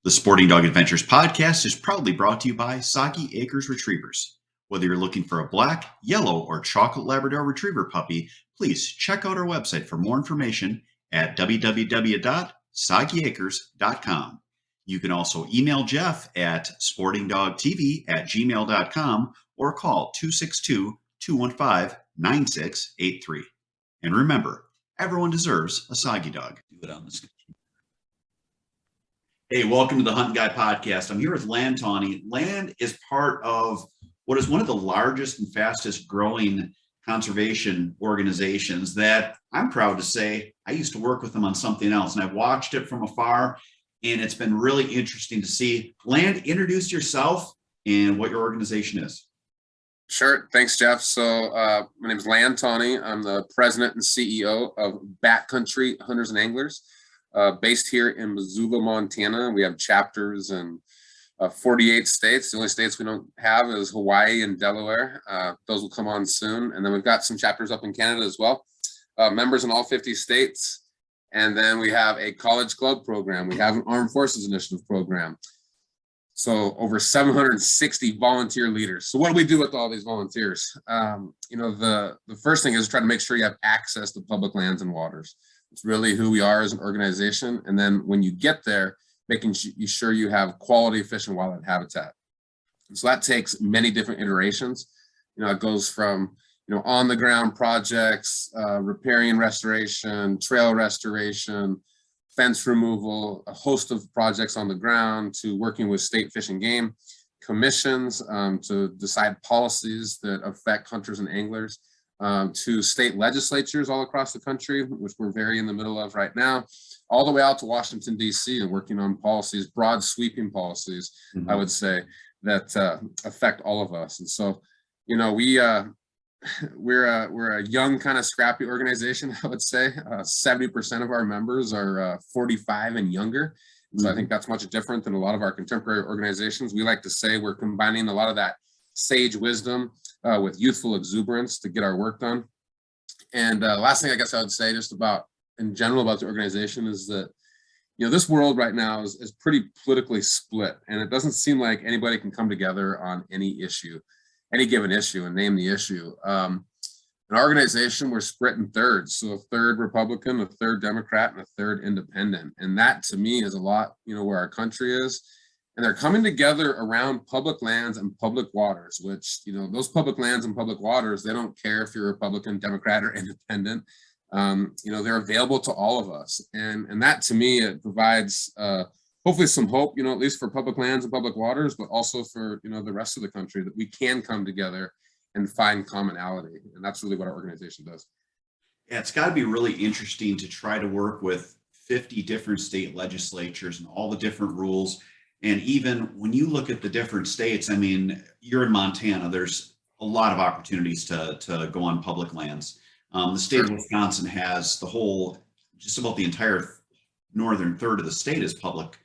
The Sporting Dog Adventures podcast is proudly brought to you by Soggy Acres Retrievers. Whether you're looking for a black, yellow, or chocolate Labrador Retriever puppy, please check out our website for more information at www.soggyacres.com. You can also email Jeff at sportingdogtv@gmail.com or call 262-215-9683. And remember, everyone deserves a soggy dog. Do it on this. Hey, welcome to the Hunt Guy podcast. I'm here with Lan Tawney. Lan is part of what is one of the largest and fastest growing conservation organizations that I'm proud to say I used to work with them on something else, and I've watched it from afar, and it's been really interesting to see. Lan, introduce yourself and what your organization is. Sure. Thanks, Jeff. So my name is Lan Tawney. I'm the president and CEO of Backcountry Hunters and Anglers. Based here in Missoula, Montana. We have chapters in 48 states. The only states we don't have is Hawaii and Delaware. Those will come on soon. And then we've got some chapters up in Canada as well. Members in all 50 states. And then we have a college club program. We have an Armed Forces Initiative program. So over 760 volunteer leaders. So what do we do with all these volunteers? The first thing is try to make sure you have access to public lands and waters. It's really who we are as an organization. And then when you get there, making sure you have quality fish and wildlife habitat. And so that takes many different iterations. It goes from, on the ground projects, riparian restoration, trail restoration, fence removal, a host of projects on the ground, to working with state fish and game commissions to decide policies that affect hunters and anglers. To state legislatures all across the country, which we're very in the middle of right now, all the way out to Washington, D.C. and working on policies, broad sweeping policies, I would say, that affect all of us. And so, we're a young, kind of scrappy organization, I would say. 70% of our members are 45 and younger. So I think that's much different than a lot of our contemporary organizations. We like to say we're combining a lot of that sage wisdom with youthful exuberance to get our work done. And last thing I guess I would say just about in general about the organization is that, this world right now is pretty politically split, and it doesn't seem like anybody can come together on any given issue and name the issue. In our organization, we're split in thirds. So a third Republican, a third Democrat, and a third independent. And that to me is a lot, where our country is. And they're coming together around public lands and public waters, which, those public lands and public waters, they don't care if you're Republican, Democrat, or independent. They're available to all of us. And that to me, it provides hopefully some hope, at least for public lands and public waters, but also for, the rest of the country, that we can come together and find commonality. And that's really what our organization does. Yeah, it's got to be really interesting to try to work with 50 different state legislatures and all the different rules. And even when you look at the different states, I mean, you're in Montana, there's a lot of opportunities to go on public lands. The state of Wisconsin has just about the entire northern third of the state is public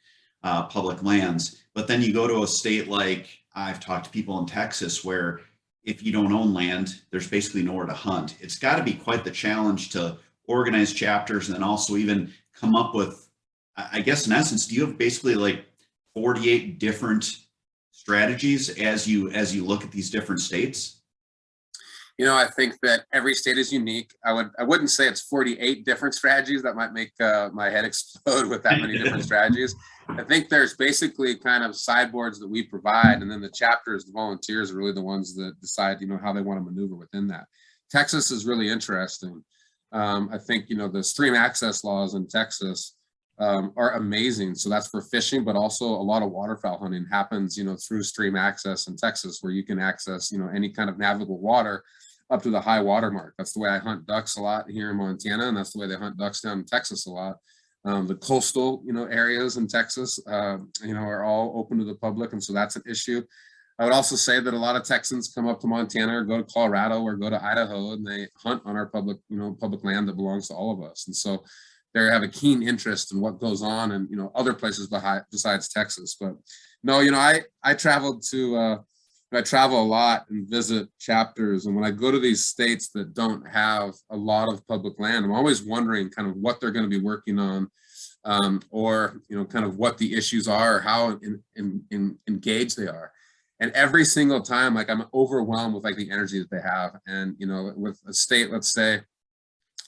lands. But then you go to a state like, I've talked to people in Texas, where if you don't own land, there's basically nowhere to hunt. It's got to be quite the challenge to organize chapters and then also even come up with, I guess in essence, do you have basically like 48 different strategies as you look at these different states? I think that every state is unique. I wouldn't say it's 48 different strategies. That might make my head explode with that many different strategies. I think there's basically kind of sideboards that we provide, and then the chapters, the volunteers are really the ones that decide, how they want to maneuver within that. Texas is really interesting. I think, the stream access laws in Texas are amazing. So that's for fishing, but also a lot of waterfowl hunting happens, through stream access in Texas, where you can access, any kind of navigable water up to the high water mark. That's the way I hunt ducks a lot here in Montana, and that's the way they hunt ducks down in Texas a lot. The coastal, areas in Texas, are all open to the public, and so that's an issue. I would also say that a lot of Texans come up to Montana or go to Colorado or go to Idaho, and they hunt on our public land that belongs to all of us. And so they have a keen interest in what goes on in, other places besides Texas. But no, I traveled to I travel a lot and visit chapters, and when I go to these states that don't have a lot of public land, I'm always wondering kind of what they're going to be working on or kind of what the issues are, or how engaged they are. And every single time, like, I'm overwhelmed with like the energy that they have. And with a state, let's say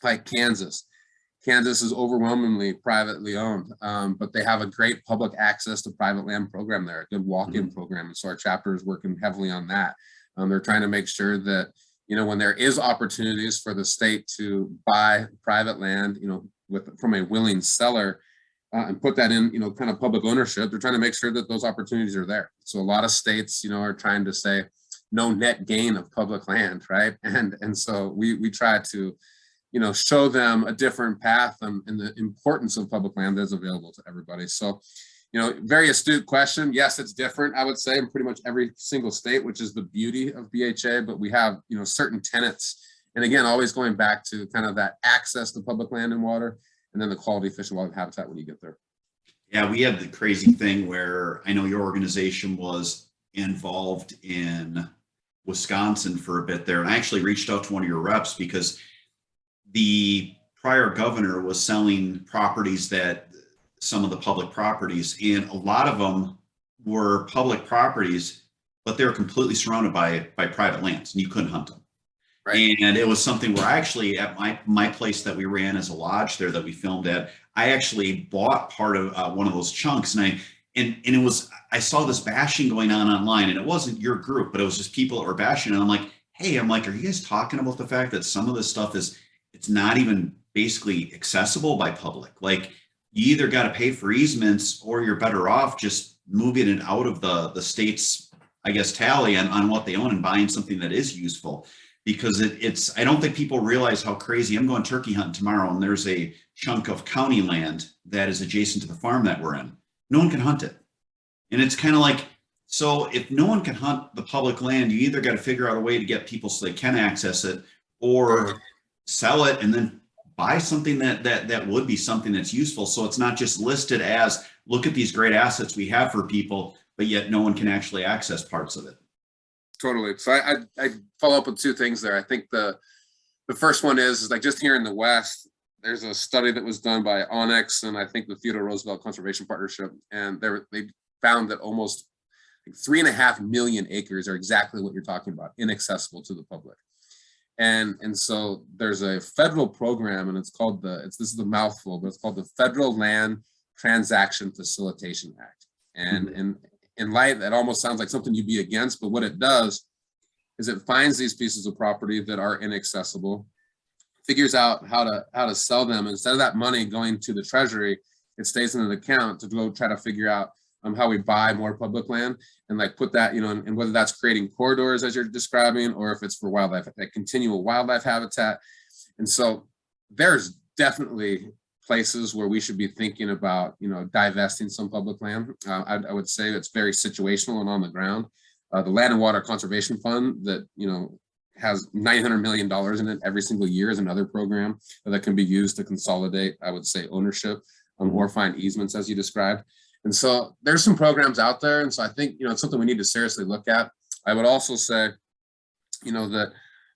like Kansas is overwhelmingly privately owned, but they have a great public access to private land program there, a good walk-in program. And so our chapter is working heavily on that. They're trying to make sure that, when there is opportunities for the state to buy private land, from a willing seller, and put that in, kind of public ownership, they're trying to make sure that those opportunities are there. So a lot of states, are trying to say no net gain of public land, right? And so we try to, show them a different path and the importance of public land that's available to everybody. So, very astute question. Yes, it's different, I would say, in pretty much every single state, which is the beauty of BHA, but we have, certain tenets. And again, always going back to kind of that access to public land and water, and then the quality fish and wildlife habitat when you get there. Yeah, we had the crazy thing where I know your organization was involved in Wisconsin for a bit there. And I actually reached out to one of your reps because the prior governor was selling properties, that some of the public properties, and a lot of them were public properties, but they were completely surrounded by private lands, and you couldn't hunt them. Right. And it was something where I actually, at my place that we ran as a lodge there that we filmed at, I actually bought part of one of those chunks, and it was, I saw this bashing going on online, and it wasn't your group, but it was just people that were bashing. And I'm like, hey, are you guys talking about the fact that some of this stuff it's not even basically accessible by public? Like, you either got to pay for easements, or you're better off just moving it out of the state's, I guess, tally on what they own and buying something that is useful. Because I don't think people realize how crazy. I'm going turkey hunting tomorrow, and there's a chunk of county land that is adjacent to the farm that we're in. No one can hunt it. And it's kind of like, so if no one can hunt the public land, you either got to figure out a way to get people so they can access it, or sell it and then buy something that would be something that's useful. So it's not just listed as, look at these great assets we have for people, but yet no one can actually access parts of it. Totally. So I follow up with two things there. I think the first one is like, just here in the West, there's a study that was done by Onyx and I think the Theodore Roosevelt Conservation Partnership, and they found that almost 3.5 million acres are exactly what you're talking about, inaccessible to the public. And so there's a federal program, and it's called this is a mouthful, but it's called the Federal Land Transaction Facilitation Act. And in light, that almost sounds like something you'd be against, but what it does is it finds these pieces of property that are inaccessible, figures out how to sell them. Instead of that money going to the treasury, it stays in an account to go try to figure out how we buy more public land, and like put that, and whether that's creating corridors as you're describing, or if it's for wildlife, that continual wildlife habitat. And so there's definitely places where we should be thinking about, divesting some public land. I would say it's very situational and on the ground. The Land and Water Conservation Fund that, has $900 million in it every single year is another program that can be used to consolidate, I would say, ownership or find easements, as you described. And so there's some programs out there. And so I think, it's something we need to seriously look at. I would also say, that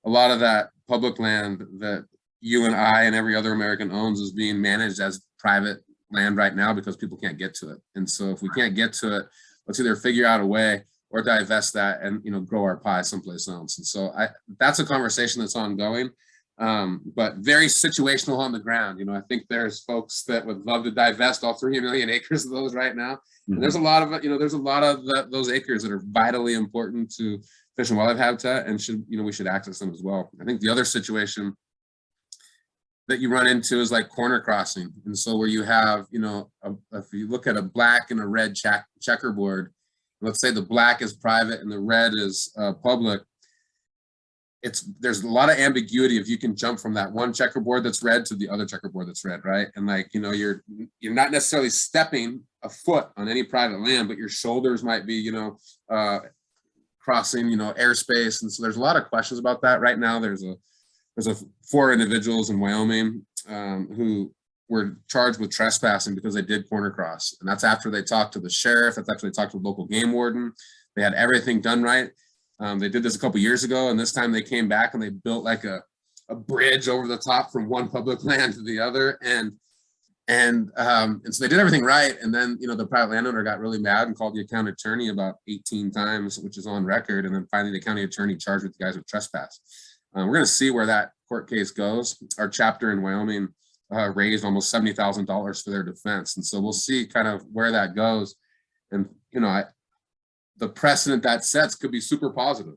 a lot of that public land that you and I and every other American owns is being managed as private land right now because people can't get to it. And so if we can't get to it, let's either figure out a way or divest that and, grow our pie someplace else. And so that's a conversation that's ongoing, but very situational on the ground. I think there's folks that would love to divest all 3 million acres of those right now. And there's a lot of, there's a lot of those acres that are vitally important to fish and wildlife habitat, and we should access them as well. I think the other situation that you run into is like corner crossing. And so where you have, if you look at a black and a red checkerboard, let's say the black is private and the red is public, there's a lot of ambiguity if you can jump from that one checkerboard that's red to the other checkerboard that's red, right? And like, you're not necessarily stepping a foot on any private land, but your shoulders might be, crossing, airspace. And so there's a lot of questions about that. Right now, there's 4 individuals in Wyoming who were charged with trespassing because they did corner cross. And that's after they talked to the sheriff. That's after they talked to the local game warden. They had everything done right. They did this a couple years ago, and this time they came back and they built like a bridge over the top from one public land to the other. And And so they did everything right. And then, the private landowner got really mad and called the county attorney about 18 times, which is on record. And then finally the county attorney charged with the guys with trespass. We're going to see where that court case goes. Our chapter in Wyoming raised almost $70,000 for their defense. And so we'll see kind of where that goes. And, the precedent that sets could be super positive.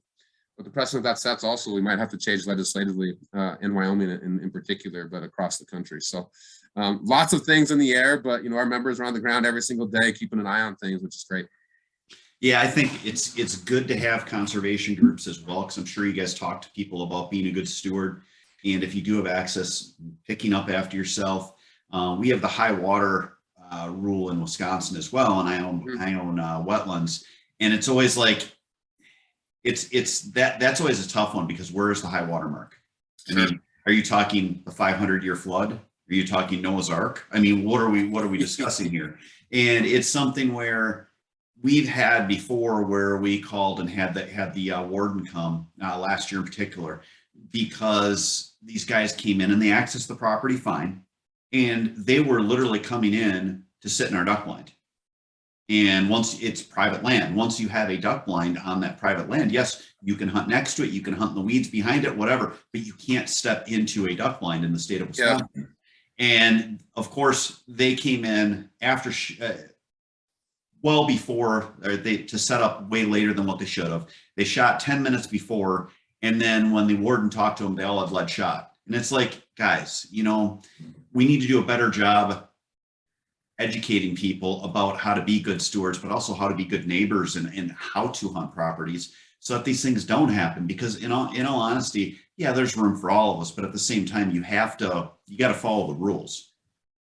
But the precedent that sets also, we might have to change legislatively in Wyoming in particular, but across the country. So lots of things in the air, but our members are on the ground every single day, keeping an eye on things, which is great. Yeah, I think it's good to have conservation groups as well, because I'm sure you guys talk to people about being a good steward. And if you do have access, picking up after yourself. We have the high water rule in Wisconsin as well, and I own wetlands. And it's always like, that's always a tough one, because where is the high water mark? I mean, are you talking the 500-year flood? Are you talking Noah's Ark? I mean, what are we discussing here? And it's something where we've had before, where we called and had the warden come last year in particular, because these guys came in and they accessed the property fine, and they were literally coming in to sit in our duck blind. And once it's private land, once you have a duck blind on that private land, yes, you can hunt next to it, you can hunt in the weeds behind it, whatever, but you can't step into a duck blind in the state of Wisconsin. Yeah. And of course, they came in after, well before, to set up way later than what they should have. They shot 10 minutes before, and then when the warden talked to them, they all had lead shot. And it's like, guys, we need to do a better job educating people about how to be good stewards, but also how to be good neighbors and how to hunt properties so that these things don't happen. Because in all honesty, yeah, there's room for all of us, but at the same time, you got to follow the rules.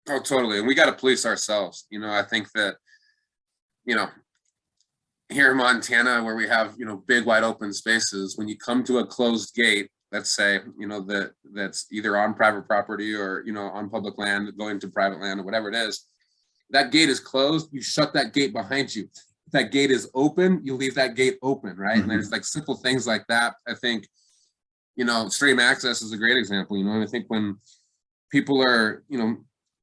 Oh, totally. And we got to police ourselves. I think that, here in Montana, where we have, big wide open spaces, when you come to a closed gate, let's say, that's either on private property or, on public land, going to private land or whatever it is, that gate is closed, you shut that gate behind you. If that gate is open, you leave that gate open, right? Mm-hmm. And there's like simple things like that. I think, stream access is a great example. I think when people are,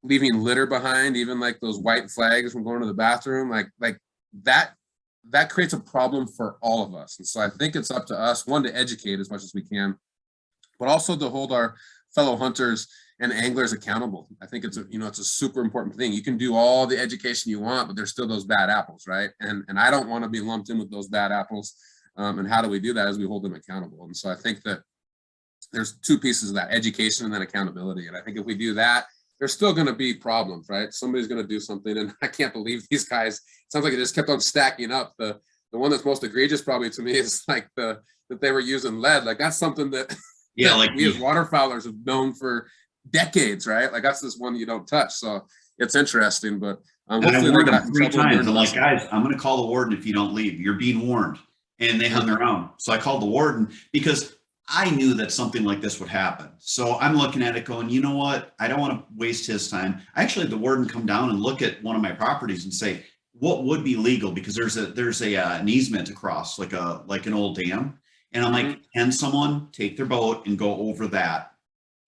leaving litter behind, even like those white flags from going to the bathroom, like that creates a problem for all of us. And so I think it's up to us, one, to educate as much as we can, but also to hold our fellow hunters and anglers accountable. I think it's a super important thing. You can do all the education you want, but there's still those bad apples, right? And I don't want to be lumped in with those bad apples. And how do we do that? As we hold them accountable. And so I think that there's two pieces of that: education and then accountability. And I think if we do that, there's still going to be problems, right? Somebody's going to do something, and I can't believe these guys. It sounds like it just kept on stacking up. The one that's most egregious probably to me is like that they were using lead. Like that's something that we as waterfowlers have known for decades, right? Like that's this one you don't touch. So it's interesting, but hopefully they got in trouble. I'm like, guys, I'm going to call the warden if you don't leave. You're being warned. And they hung around. So I called the warden because I knew that something like this would happen. So I'm looking at it going, you know what? I don't want to waste his time. I actually had the warden come down and look at one of my properties and say, what would be legal? Because there's an easement across, like an old dam. And I'm like, can someone take their boat and go over that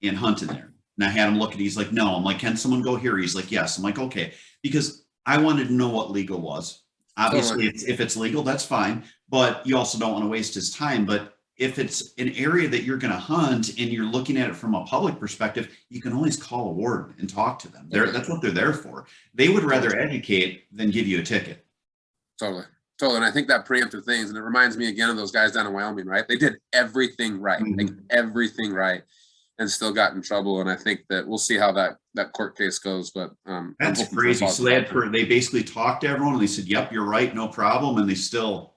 and hunt in there? And I had him look at it. He's like, no. I'm like, can someone go here? He's like, yes. I'm like, okay. Because I wanted to know what legal was. Obviously, if it's legal, that's fine. But you also don't want to waste his time. But if it's an area that you're going to hunt and you're looking at it from a public perspective, you can always call a warden and talk to them. That's what they're there for. They would rather educate than give you a ticket. Totally. And I think that preemptive things, and it reminds me again of those guys down in Wyoming, right? They did everything right, like everything right, and still got in trouble. And I think that we'll see how that court case goes. But that's crazy. So they basically talked to everyone and they said, yep, you're right, no problem. And they still.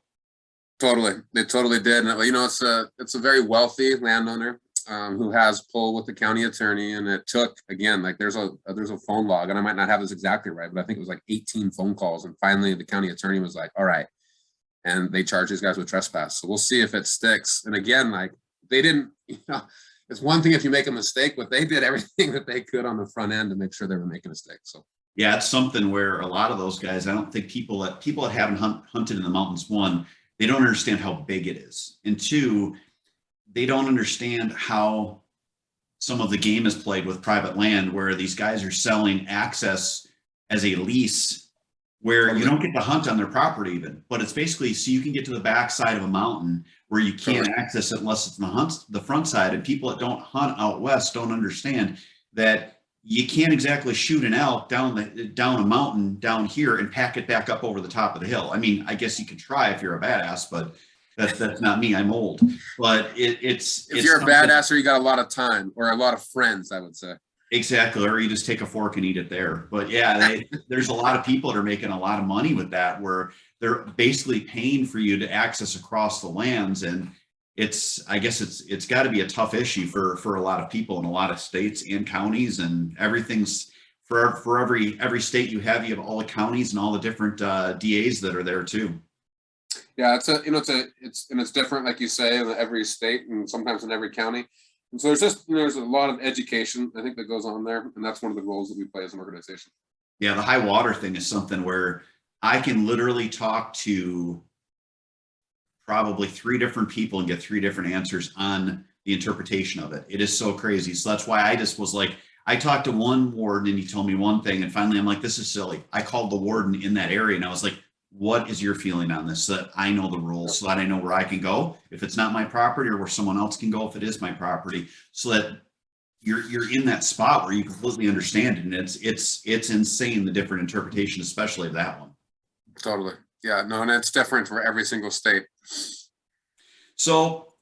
They totally did. And it's a very wealthy landowner who has pull with the county attorney, and it took, again, like there's a phone log, and I might not have this exactly right, but I think it was like 18 phone calls, and finally the county attorney was like, all right, and they charged these guys with trespass. So we'll see if it sticks. And again, like they didn't, it's one thing if you make a mistake, but they did everything that they could on the front end to make sure they were making a mistake. So yeah, it's something where a lot of those guys, I don't think people that haven't hunted in the mountains, one, they don't understand how big it is. And two, they don't understand how some of the game is played with private land, where these guys are selling access as a lease, where you don't get to hunt on their property even, but it's basically so you can get to the back side of a mountain where you can't access it unless it's in the front side. And people that don't hunt out west don't understand that you can't exactly shoot an elk down a mountain down here and pack it back up over the top of the hill. I mean, I guess you could try if you're a badass, but that's not me. I'm old. But it's if you're a badass or you got a lot of time or a lot of friends, I would say. Exactly, or you just take a fork and eat it there. But yeah, there's a lot of people that are making a lot of money with that, where they're basically paying for you to access across the lands. And I guess it's got to be a tough issue for a lot of people in a lot of states and counties, and everything's for every state you have all the counties and all the different DAs that are there too. Yeah, it's different, like you say, in every state and sometimes in every county. And so there's a lot of education, I think, that goes on there, and that's one of the roles that we play as an organization. Yeah, the high water thing is something where I can literally talk to probably 3 different people and get 3 different answers on the interpretation of it. It is so crazy. So that's why I just was like, I talked to one warden and he told me one thing, and finally I'm like, this is silly. I called the warden in that area and I was like, what is your feeling on this, so that I know the rules, so that I know where I can go if it's not my property, or where someone else can go if it is my property, so that you're in that spot where you completely understand it. And it's insane, the different interpretation, especially of that one. Totally. Yeah, no, and it's different for every single state. So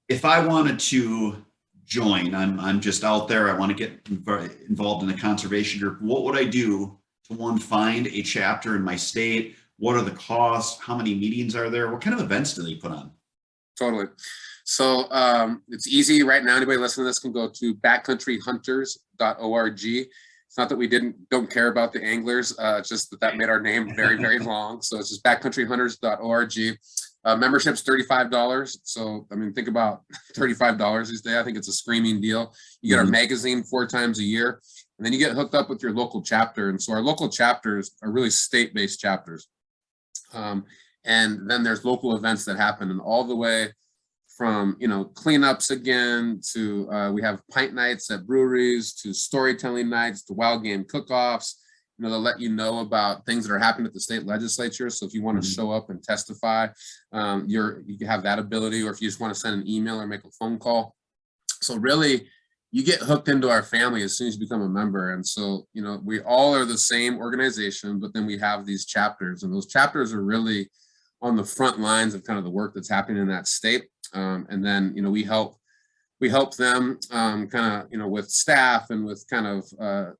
if I wanted to join, I'm just out there, I want to get involved in the conservation group, what would I do to find a chapter in my state? What are the costs? How many meetings are there? What kind of events do they put on? Totally. So it's easy right now. Anybody listening to this can go to backcountryhunters.org. It's not that we don't care about the anglers. It's just that made our name very, very long. So it's just backcountryhunters.org. Membership's $35. So, I mean, think about $35 these days. I think it's a screaming deal. You get our magazine 4 times a year, and then you get hooked up with your local chapter. And so our local chapters are really state-based chapters. And then there's local events that happen, and all the way from, cleanups again to we have pint nights at breweries, to storytelling nights, to wild game cook-offs. They'll let you know about things that are happening at the state legislature. So if you want to show up and testify, you can have that ability, or if you just want to send an email or make a phone call. So really, you get hooked into our family as soon as you become a member. And so, we all are the same organization, but then we have these chapters, and those chapters are really on the front lines of kind of the work that's happening in that state. And then, we help them with staff and with kind of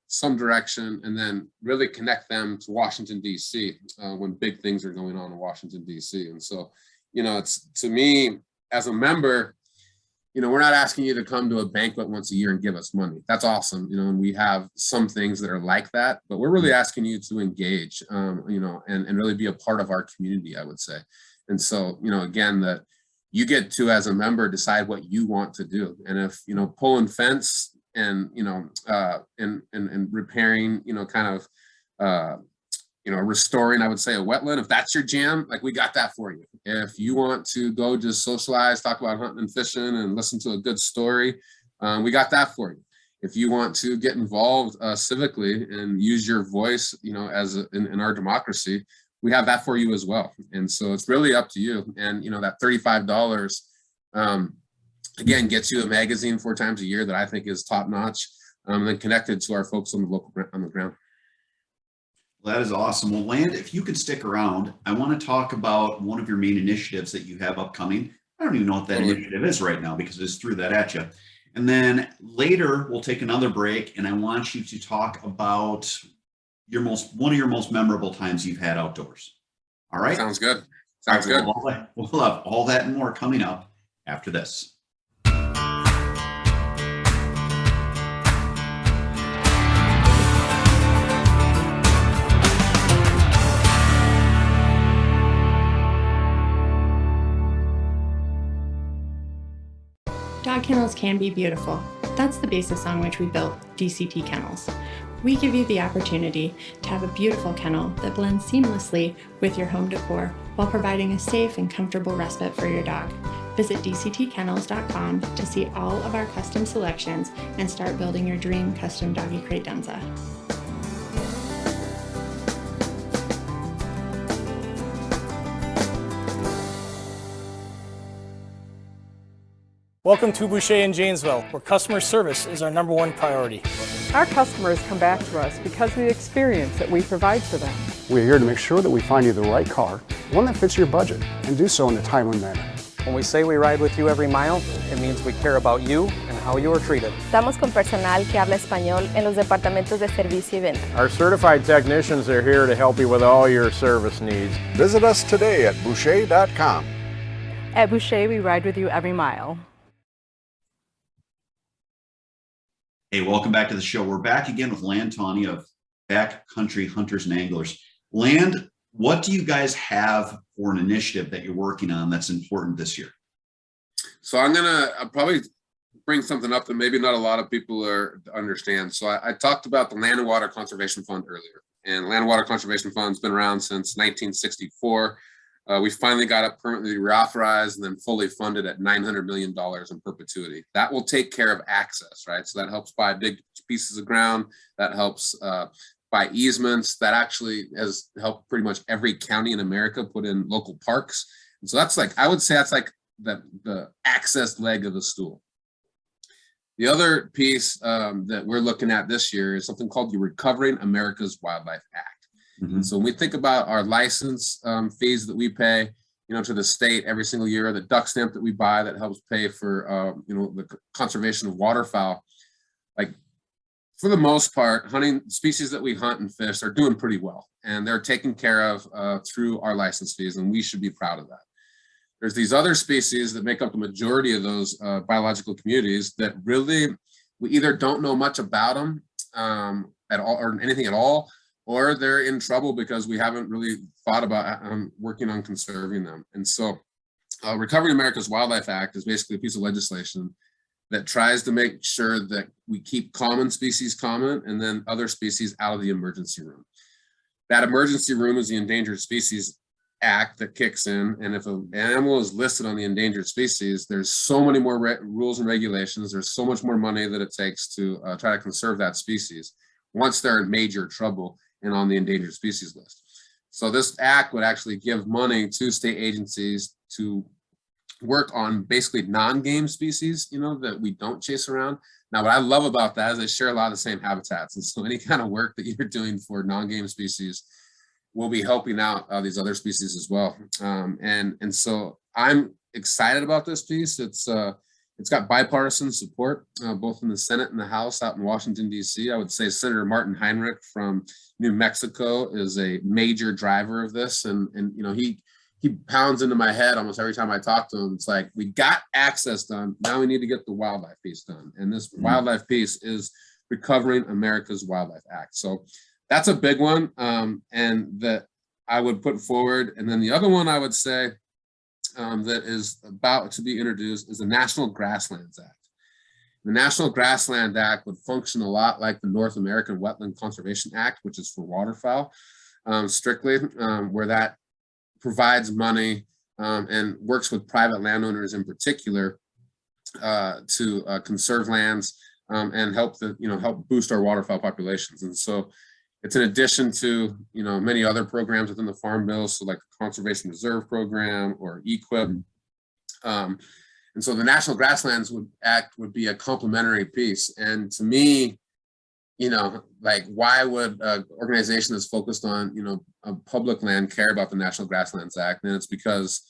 some direction, and then really connect them to Washington, D.C. When big things are going on in Washington, D.C. And so, it's, to me, as a member, we're not asking you to come to a banquet once a year and give us money. That's awesome. And we have some things that are like that, but we're really asking you to engage, and really be a part of our community, I would say. And so, again, that you get to, as a member, decide what you want to do. And if, pulling fence and, and repairing, restoring, I would say, a wetland, if that's your jam, like, we got that for you. If you want to go just socialize, talk about hunting and fishing and listen to a good story, we got that for you. If you want to get involved civically and use your voice, in our democracy, we have that for you as well. And so it's really up to you. And, that $35, again, gets you a magazine 4 times a year that I think is top notch, and then connected to our folks on the ground. Well, that is awesome. Well, Lan, if you could stick around, I want to talk about one of your main initiatives that you have upcoming. I don't even know what that initiative is right now, because I just threw that at you. And then later we'll take another break, and I want you to talk about one of your most memorable times you've had outdoors. All right? Sounds good. Sounds good. We'll have all that and more coming up after this. Dog kennels can be beautiful. That's the basis on which we built Dct Kennels. We give you the opportunity to have a beautiful kennel that blends seamlessly with your home decor while providing a safe and comfortable respite for your dog. Visit dctkennels.com to see all of our custom selections and start building your dream custom doggy credenza. Welcome to Boucher in Janesville, where customer service is our #1 priority. Our customers come back to us because of the experience that we provide for them. We're here to make sure that we find you the right car, one that fits your budget, and do so in a timely manner. When we say we ride with you every mile, it means we care about you and how you are treated. Estamos con personal que habla español en los departamentos de servicio y venta. Our certified technicians are here to help you with all your service needs. Visit us today at Boucher.com. At Boucher, we ride with you every mile. Hey, welcome back to the show. We're back again with Lan Tawney of Backcountry Hunters and Anglers. Land, what do you guys have for an initiative that you're working on that's important this year? So I'll probably bring something up that maybe not a lot of people understand. So I talked about the Land and Water Conservation Fund earlier, and Land and Water Conservation Fund's been around since 1964. We finally got it permanently reauthorized and then fully funded at $900 million in perpetuity. That will take care of access, right? So that helps buy big pieces of ground. That helps buy easements. That actually has helped pretty much every county in America put in local parks. And so that's like, I would say that's like the access leg of the stool. The other piece that we're looking at this year is something called the Recovering America's Wildlife Act. Mm-hmm. So when we think about our license fees that we pay, to the state every single year, the duck stamp that we buy that helps pay for, the conservation of waterfowl, like for the most part, hunting species that we hunt and fish are doing pretty well, and they're taken care of through our license fees, and we should be proud of that. There's these other species that make up the majority of those biological communities that really, we either don't know much about them at all or anything at all, or they're in trouble because we haven't really thought about working on conserving them. And so Recovering America's Wildlife Act is basically a piece of legislation that tries to make sure that we keep common species common and then other species out of the emergency room. That emergency room is the Endangered Species Act that kicks in. And if an animal is listed on the endangered species, there's so many more rules and regulations. There's so much more money that it takes to try to conserve that species once they're in major trouble and on the endangered species list. So this act would actually give money to state agencies to work on basically non-game species, that we don't chase around. Now, what I love about that is they share a lot of the same habitats. And so any kind of work that you're doing for non-game species will be helping out these other species as well. And so I'm excited about this piece. It's got bipartisan support, both in the Senate and the House out in Washington, D.C. I would say Senator Martin Heinrich from New Mexico is a major driver of this. And he pounds into my head almost every time I talk to him. It's like, we got access done. Now we need to get the wildlife piece done. And this wildlife piece is Recovering America's Wildlife Act. So that's a big one, and that I would put forward. And then the other one I would say that is about to be introduced is the National Grasslands Act. The National Grassland Act would function a lot like the North American Wetland Conservation Act, which is for waterfowl strictly, where that provides money and works with private landowners in particular to conserve lands and help boost our waterfowl populations. And so it's in addition to, many other programs within the Farm Bill, so like the Conservation Reserve Program or EQIP. And so the National Grasslands Act would be a complementary piece. And to me, like, why would an organization that's focused on, a public land care about the National Grasslands Act? And it's because,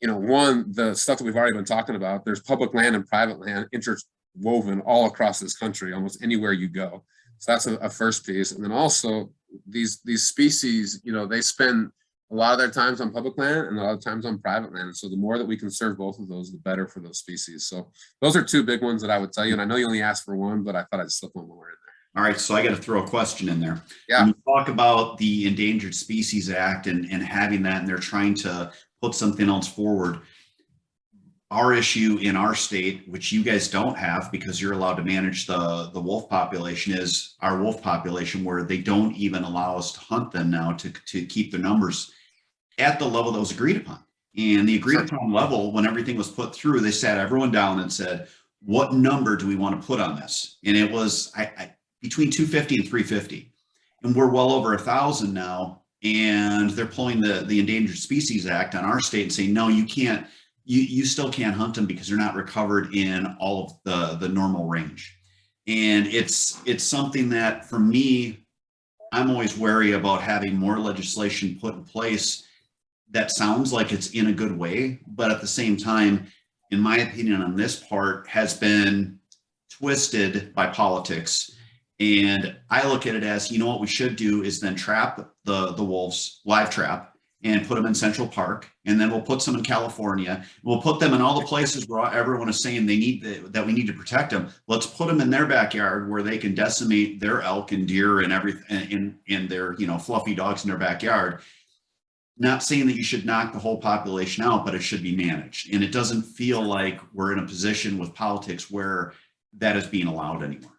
one, the stuff that we've already been talking about, there's public land and private land interwoven all across this country, almost anywhere you go. So that's a first piece. And then also these species, they spend a lot of their times on public land and a lot of times on private land. And so the more that we conserve both of those, the better for those species. So those are two big ones that I would tell you. And I know you only asked for one, but I thought I'd slip one more in there. All right, so I got to throw a question in there. Yeah. When you talk about the Endangered Species Act and having that, and they're trying to put something else forward, our issue in our state, which you guys don't have because you're allowed to manage the wolf population, is our wolf population, where they don't even allow us to hunt them now to keep the numbers at the level that was agreed upon. And the agreed upon level, when everything was put through, they sat everyone down and said, what number do we want to put on this? And it was between 250 and 350. And we're well over 1,000 now. And they're pulling the Endangered Species Act on our state and saying, no, you can't, you still can't hunt them because they're not recovered in all of the normal range. And it's something that, for me, I'm always wary about having more legislation put in place that sounds like it's in a good way, but at the same time, in my opinion on this part, has been twisted by politics. And I look at it as, you know what we should do is then trap the wolves, live trap, and put them in Central Park. And then we'll put some in California. We'll put them in all the places where everyone is saying they need that we need to protect them. Let's put them in their backyard where they can decimate their elk and deer and everything, and their, you know, fluffy dogs in their backyard. Not saying that you should knock the whole population out, but it should be managed. And it doesn't feel like we're in a position with politics where that is being allowed anymore.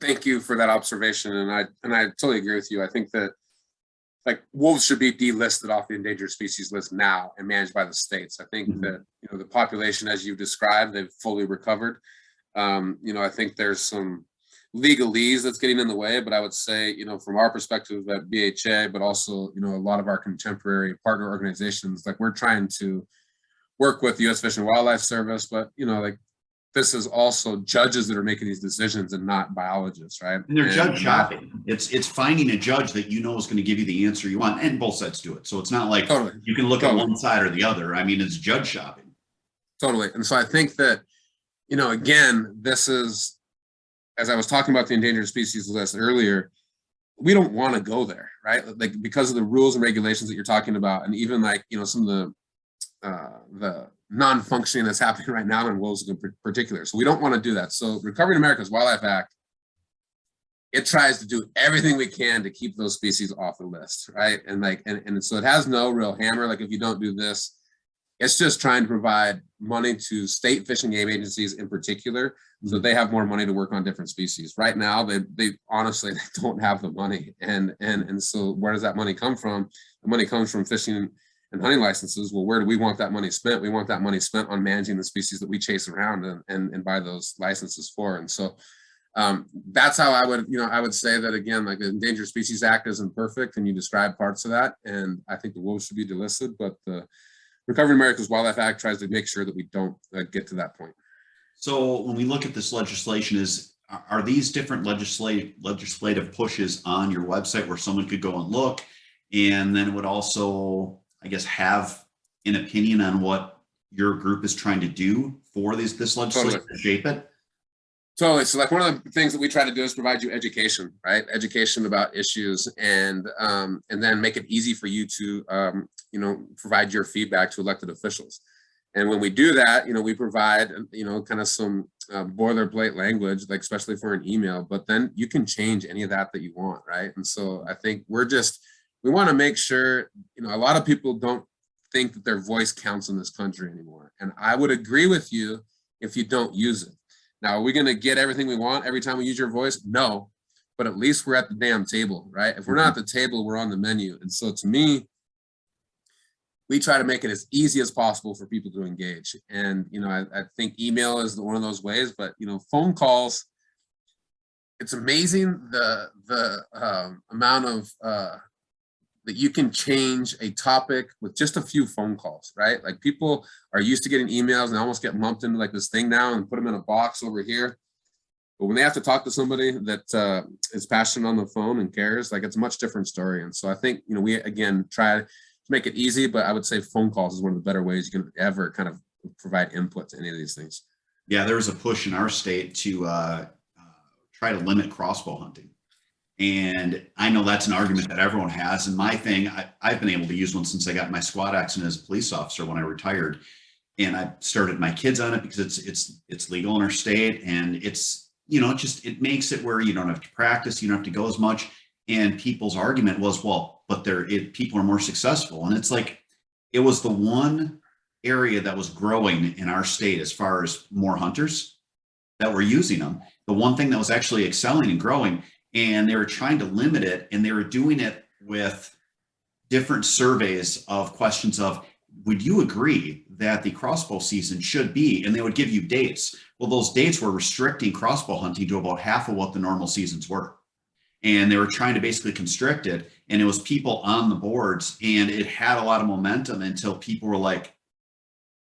Thank you for that observation. And I totally agree with you. I think that, like, wolves should be delisted off the endangered species list now and managed by the states. I think that, you know, the population, as you described, they've fully recovered. You know, I think there's some legalese that's getting in the way, but I would say, you know, from our perspective at BHA, but also, you know, a lot of our contemporary partner organizations, like, we're trying to work with the U.S. Fish and Wildlife Service, but, you know, like, this is also judges that are making these decisions and not biologists, right? And they're judge shopping. It's finding a judge that you know is going to give you the answer you want, and both sides do it. So it's not like you can look at one side or the other. I mean, it's judge shopping. Totally. And so I think that, you know, again, this is, as I was talking about the endangered species list earlier, we don't want to go there, right? Like, because of the rules and regulations that you're talking about, and even, like, you know, some of the non-functioning that's happening right now in wolves in particular. So we don't want to do that. So Recovering America's Wildlife Act, it tries to do everything we can to keep those species off the list, right? And like, and so it has no real hammer. Like, if you don't do this, it's just trying to provide money to state fish and game agencies in particular, so they have more money to work on different species. Right now, they honestly, they don't have the money. And so where does that money come from? The money comes from fishing and hunting licenses. Well, where do we want that money spent? We want that money spent on managing the species that we chase around and buy those licenses for. And so that's how I would say that, again, like, the Endangered Species Act isn't perfect, and you describe parts of that. And I think the wolves should be delisted, but the Recovering America's Wildlife Act tries to make sure that we don't get to that point. So when we look at this legislation, are these different legislative pushes on your website where someone could go and look, and then it would also, I guess, have an opinion on what your group is trying to do for this legislation to shape it? Totally. So, like, one of the things that we try to do is provide you education, right? Education about issues, and then make it easy for you to, you know, provide your feedback to elected officials. And when we do that, you know, we provide, you know, kind of some boilerplate language, like, especially for an email, but then you can change any of that you want, right? And so I think we want to make sure, you know, a lot of people don't think that their voice counts in this country anymore. And I would agree with you if you don't use it. Now, are we going to get everything we want every time we use your voice? No, but at least we're at the damn table, right? If we're not at the table, we're on the menu. And so, to me, we try to make it as easy as possible for people to engage. And, you know, I think email is one of those ways, but, you know, phone calls, it's amazing the amount of that you can change a topic with just a few phone calls, right? Like, people are used to getting emails and almost get lumped into, like, this thing now and put them in a box over here. But when they have to talk to somebody that is passionate on the phone and cares, like, it's a much different story. And so I think, you know, we, again, try to make it easy, but I would say phone calls is one of the better ways you can ever kind of provide input to any of these things. Yeah, there was a push in our state to try to limit crossbow hunting. And I know that's an argument that everyone has. And my thing, I've been able to use one since I got my squad accident as a police officer when I retired. And I started my kids on it because it's legal in our state. And it's, you know, it makes it where you don't have to practice, you don't have to go as much. And people's argument was, well, but people are more successful. And it's like, it was the one area that was growing in our state as far as more hunters that were using them. The one thing that was actually excelling and growing. And they were trying to limit it, and they were doing it with different surveys of questions of, would you agree that the crossbow season should be, and they would give you dates? Well, those dates were restricting crossbow hunting to about half of what the normal seasons were. And they were trying to basically constrict it. And it was people on the boards, and it had a lot of momentum until people were like,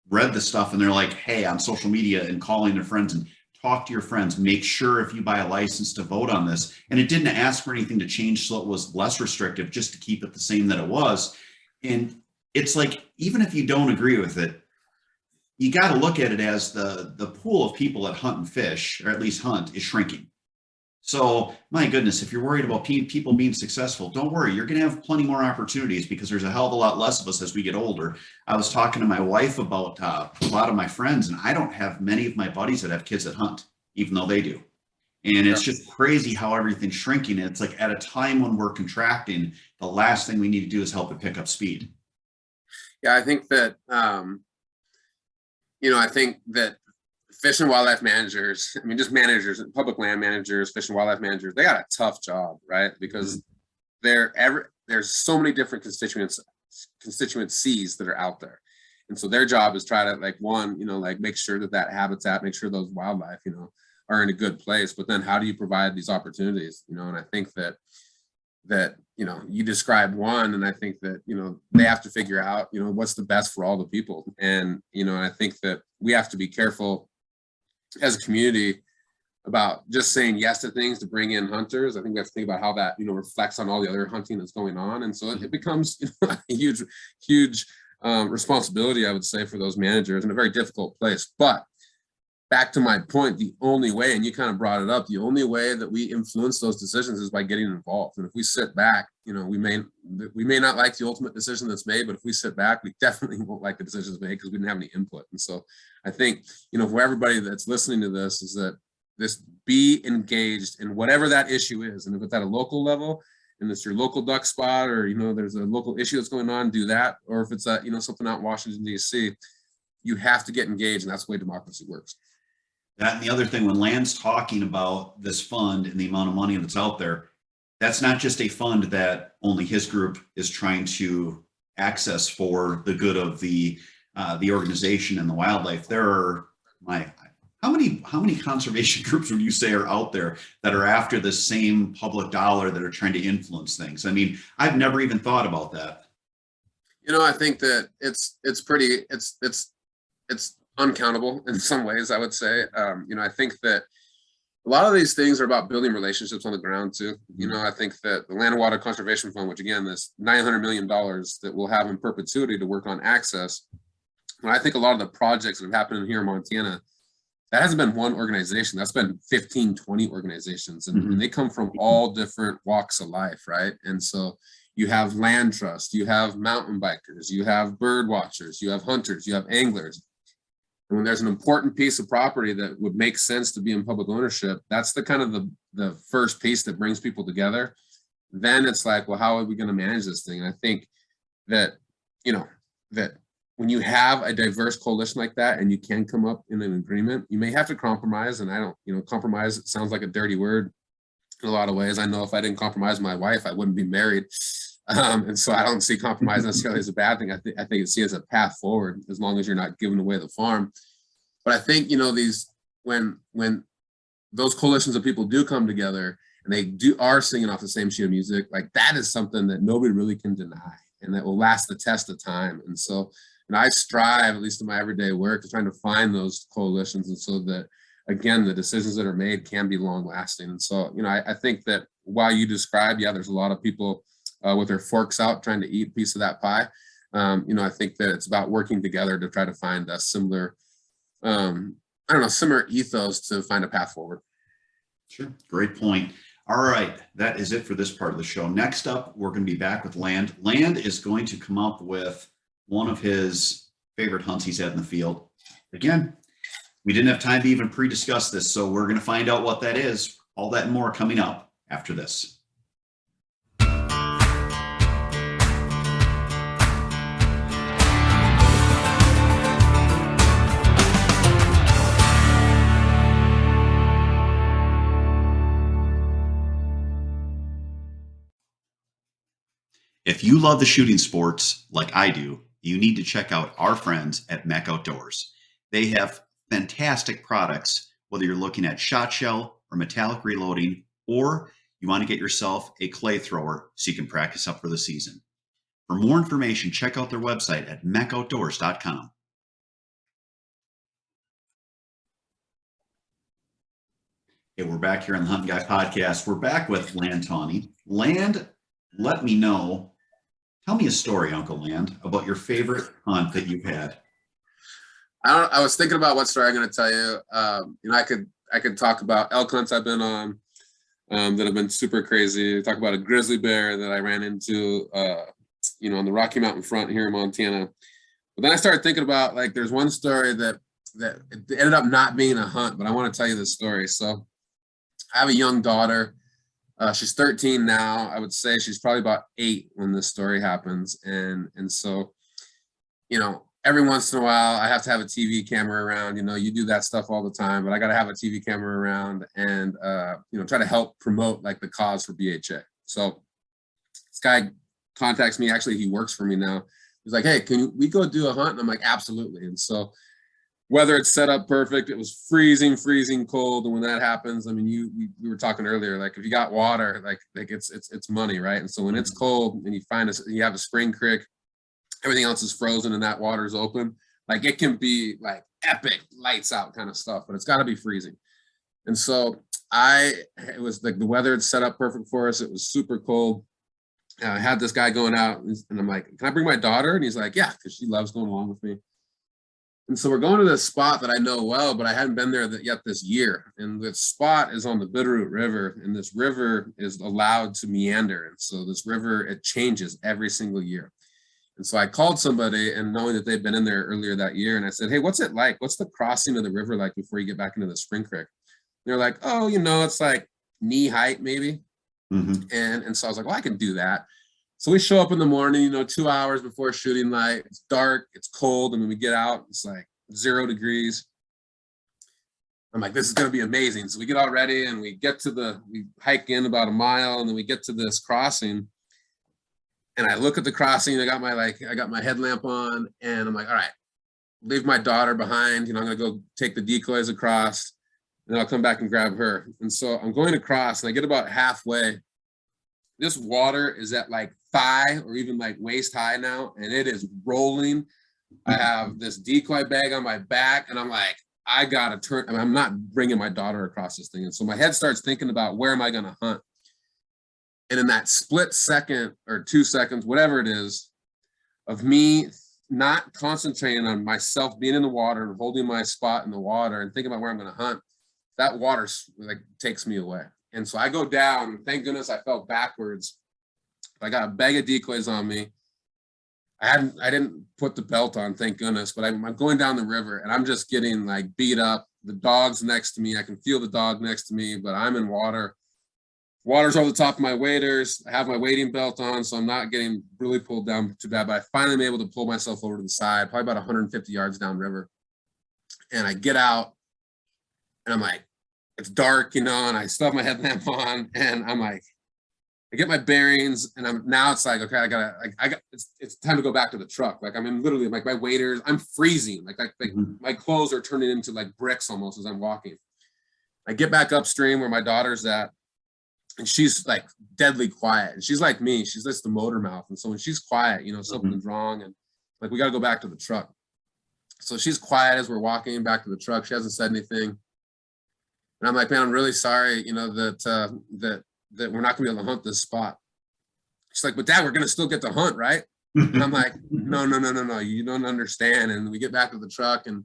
read the stuff and they're like, hey, on social media and calling their friends and talk to your friends, make sure if you buy a license to vote on this. And it didn't ask for anything to change so it was less restrictive, just to keep it the same that it was. And it's like, even if you don't agree with it, you got to look at it as the pool of people that hunt and fish, or at least hunt, is shrinking. So my goodness, if you're worried about people being successful, don't worry. You're going to have plenty more opportunities, because there's a hell of a lot less of us as we get older. I was talking to my wife about a lot of my friends, and I don't have many of my buddies that have kids that hunt, even though they do. And it's just crazy how everything's shrinking. It's like, at a time when we're contracting, the last thing we need to do is help it pick up speed. Yeah, I think that, I think that Fish and wildlife managers, I mean, just managers, public land managers, fish and wildlife managers, they got a tough job, right? Because there's so many different constituencies that are out there. And so their job is try to make sure that habitat, make sure those wildlife, are in a good place. But then how do you provide these opportunities? And I think that you described one, and I think that, they have to figure out, what's the best for all the people. And, I think that we have to be careful as a community about just saying yes to things to bring in hunters. I think we have to think about how that, reflects on all the other hunting that's going on. And so it becomes a huge responsibility, I would say, for those managers, in a very difficult place. But back to my point, the only way, and you kind of brought it up, the only way that we influence those decisions is by getting involved. And if we sit back, we may not like the ultimate decision that's made, but if we sit back, we definitely won't like the decisions made, because we didn't have any input. And so I think, for everybody that's listening to this, is that be engaged in whatever that issue is. And if it's at a local level, and it's your local duck spot, or, there's a local issue that's going on, do that. Or if it's something out in Washington, D.C., you have to get engaged, and that's the way democracy works. That, and the other thing, when Lan's talking about this fund and the amount of money that's out there, that's not just a fund that only his group is trying to access for the good of the organization and the wildlife. There are how many conservation groups would you say are out there that are after the same public dollar, that are trying to influence things? I mean, I've never even thought about that. I think that it's uncountable in some ways, I would say. I think that a lot of these things are about building relationships on the ground too. I think that the Land and Water Conservation Fund, which again, this $900 million that we'll have in perpetuity to work on access. And I think a lot of the projects that have happened here in Montana, that hasn't been one organization, that's been 15, 20 organizations. And they come from all different walks of life, right? And so you have land trust, you have mountain bikers, you have bird watchers, you have hunters, you have anglers. And when there's an important piece of property that would make sense to be in public ownership, that's the kind of the first piece that brings people together. Then it's like, well, how are we going to manage this thing? And I think that, that when you have a diverse coalition like that, and you can come up in an agreement, you may have to compromise. And I don't, compromise, it sounds like a dirty word in a lot of ways. I know if I didn't compromise my wife, I wouldn't be married. And so I don't see compromise necessarily as a bad thing. I think it's see it as a path forward, as long as you're not giving away the farm. But I think, these, when those coalitions of people do come together, and they are singing off the same sheet of music, like, that is something that nobody really can deny, and that will last the test of time. And so, I strive, at least in my everyday work, to trying to find those coalitions, and so that, again, the decisions that are made can be long lasting. And so, I think that while you describe, there's a lot of people with their forks out trying to eat a piece of that pie. I think that it's about working together to try to find a similar, similar ethos to find a path forward. Sure. Great point. All right. That is it for this part of the show. Next up, we're going to be back with Land. Land is going to come up with one of his favorite hunts he's had in the field. Again, we didn't have time to even pre-discuss this, so we're going to find out what that is. All that and more coming up after this. If you love the shooting sports like I do, you need to check out our friends at Mech Outdoors. They have fantastic products, whether you're looking at shot shell or metallic reloading, or you want to get yourself a clay thrower so you can practice up for the season. For more information, check out their website at mechoutdoors.com. Okay, we're back here on the Hunting Guy podcast. We're back with Lan Tawney. Land, let me know. Tell me a story, Uncle Land, about your favorite hunt that you've had. I was thinking about what story I'm going to tell you. I could talk about elk hunts I've been on that have been super crazy. Talk about a grizzly bear that I ran into, on the Rocky Mountain front here in Montana. But then I started thinking about, like, there's one story that ended up not being a hunt, but I want to tell you this story. So I have a young daughter. She's 13 now. I would say she's probably about 8 when this story happens. And so, every once in a while I have to have a TV camera around. You do that stuff all the time, but I got to have a TV camera around and, try to help promote like the cause for BHA. So this guy contacts me. Actually, he works for me now. He's like, hey, can we go do a hunt? And I'm like, absolutely. And so weather it's set up perfect. It was freezing cold. And when that happens, I mean, we were talking earlier, like if you got water, like it's money, right? And so when it's cold and you have a spring creek, everything else is frozen and that water is open, like it can be like epic lights out kind of stuff, but it's got to be freezing. And so it was like the weather had set up perfect for us. It was super cold. I had this guy going out and I'm like, can I bring my daughter? And he's like, yeah, because she loves going along with me. And so we're going to this spot that I know well, but I hadn't been there yet this year. And this spot is on the Bitterroot River, and this river is allowed to meander. And so this river, it changes every single year. And so I called somebody, and knowing that they'd been in there earlier that year, and I said, hey, what's it like? What's the crossing of the river like before you get back into the spring creek? They're like, oh, it's like knee height maybe. Mm-hmm. And so I was like, well, I can do that. So we show up in the morning, 2 hours before shooting light. It's dark, it's cold. And when we get out, it's like 0 degrees. I'm like, this is going to be amazing. So we get all ready and we hike in about a mile, and then we get to this crossing. And I look at the crossing. I got my headlamp on, and I'm like, all right, leave my daughter behind. I'm going to go take the decoys across, and I'll come back and grab her. And so I'm going across, and I get about halfway. This water is at like thigh or even like waist high now, and it is rolling. I have this decoy bag on my back, and I'm like, I gotta turn. I mean, I'm not bringing my daughter across this thing. And so my head starts thinking about, where am I gonna hunt? And in that split second or 2 seconds, whatever it is, of me not concentrating on myself being in the water and holding my spot in the water and thinking about where I'm gonna hunt, that water like takes me away. And so I go down, and thank goodness I fell backwards. I got a bag of decoys on me. I didn't put the belt on, thank goodness, but I'm going down the river, and I'm just getting like beat up. The dog's next to me. I can feel the dog next to me, but I'm in water. Water's over the top of my waders. I have my wading belt on, so I'm not getting really pulled down too bad, but I finally am able to pull myself over to the side, probably about 150 yards downriver. And I get out, and I'm like, it's dark, and I still have my headlamp on, and I'm like, I get my bearings, and now it's like, okay, it's time to go back to the truck. Like I'm in literally like my waders, I'm freezing. Like my clothes are turning into like bricks almost as I'm walking. I get back upstream where my daughter's at, and she's like deadly quiet. And she's like me, she's just the motor mouth. And so when she's quiet, something's wrong, and like, we got to go back to the truck. So she's quiet as we're walking back to the truck. She hasn't said anything. And I'm like, man, I'm really sorry, that we're not gonna be able to hunt this spot. She's like, but Dad, we're gonna still get to hunt, right? And I'm like, no, you don't understand. And we get back to the truck, and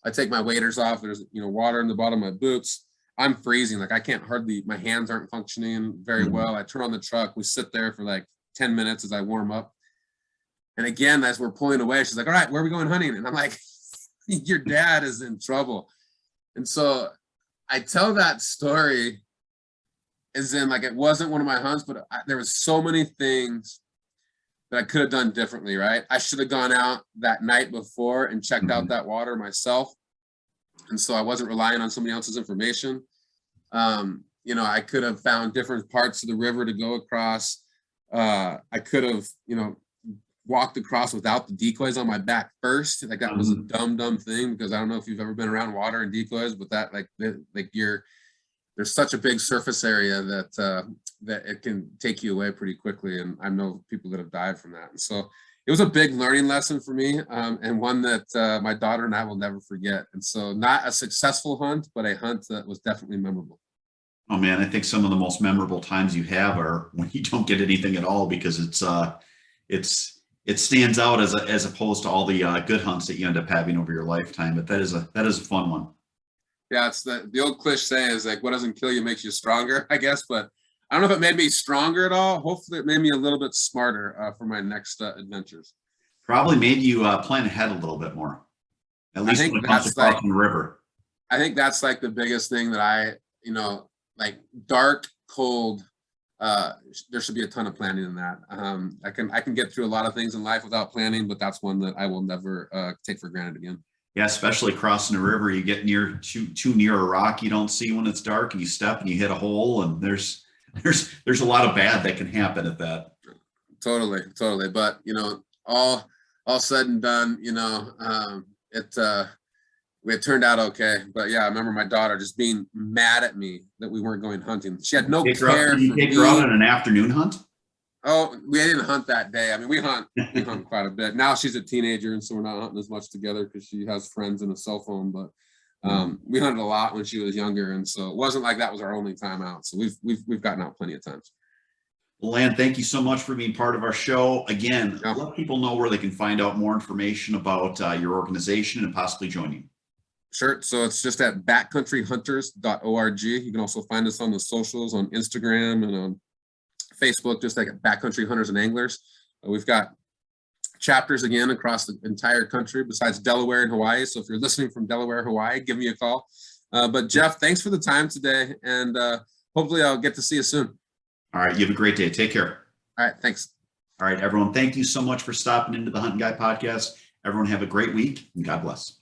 I take my waders off. There's water in the bottom of my boots. I'm freezing, like I can't my hands aren't functioning very well. I turn on the truck. We sit there for like 10 minutes as I warm up. And again, as we're pulling away, she's like, all right, where are we going hunting? And I'm like, your dad is in trouble. And so I tell that story as in, like, it wasn't one of my hunts, but there was so many things that I could have done differently, right? I should have gone out that night before and checked out that water myself. And so I wasn't relying on somebody else's information. I could have found different parts of the river to go across. I could have, walked across without the decoys on my back first. Like that was a dumb thing, because I don't know if you've ever been around water and decoys, but that there's such a big surface area that that it can take you away pretty quickly. And I know people that have died from that. And so it was a big learning lesson for me, and one that my daughter and I will never forget. And so not a successful hunt, but a hunt that was definitely memorable. Oh man, I think some of the most memorable times you have are when you don't get anything at all, because it stands out as opposed to all the good hunts that you end up having over your lifetime. But that is a fun one. Yeah, it's the old cliche is like, what doesn't kill you makes you stronger, I guess. But I don't know if it made me stronger at all. Hopefully it made me a little bit smarter for my next adventures. Probably made you plan ahead a little bit more, at least when it comes to crossing the river. I think that's like the biggest thing that like dark, cold, there should be a ton of planning in that. I can get through a lot of things in life without planning, but that's one that I will never take for granted again. Yeah, especially crossing a river, you get too near a rock you don't see when it's dark, and you step and you hit a hole, and there's a lot of bad that can happen at that. Totally. But all said and done, it turned out okay. But yeah, I remember my daughter just being mad at me that we weren't going hunting. She had no care for me. Did you take her out on an afternoon hunt? Oh, we didn't hunt that day. I mean, we hunt quite a bit. Now she's a teenager, and so we're not hunting as much together because she has friends and a cell phone. But we hunted a lot when she was younger, and so it wasn't like that was our only time out. So we've gotten out plenty of times. Well, Lan, thank you so much for being part of our show. Again, let people know where they can find out more information about your organization and possibly join you. Sure. So it's just at backcountryhunters.org. You can also find us on the socials, on Instagram and on Facebook, just like at Backcountry Hunters and Anglers. We've got chapters again across the entire country besides Delaware and Hawaii. So if you're listening from Delaware, Hawaii, give me a call. But Jeff, thanks for the time today. And hopefully I'll get to see you soon. All right. You have a great day. Take care. All right. Thanks. All right, everyone. Thank you so much for stopping into the Hunting Guy podcast. Everyone have a great week, and God bless.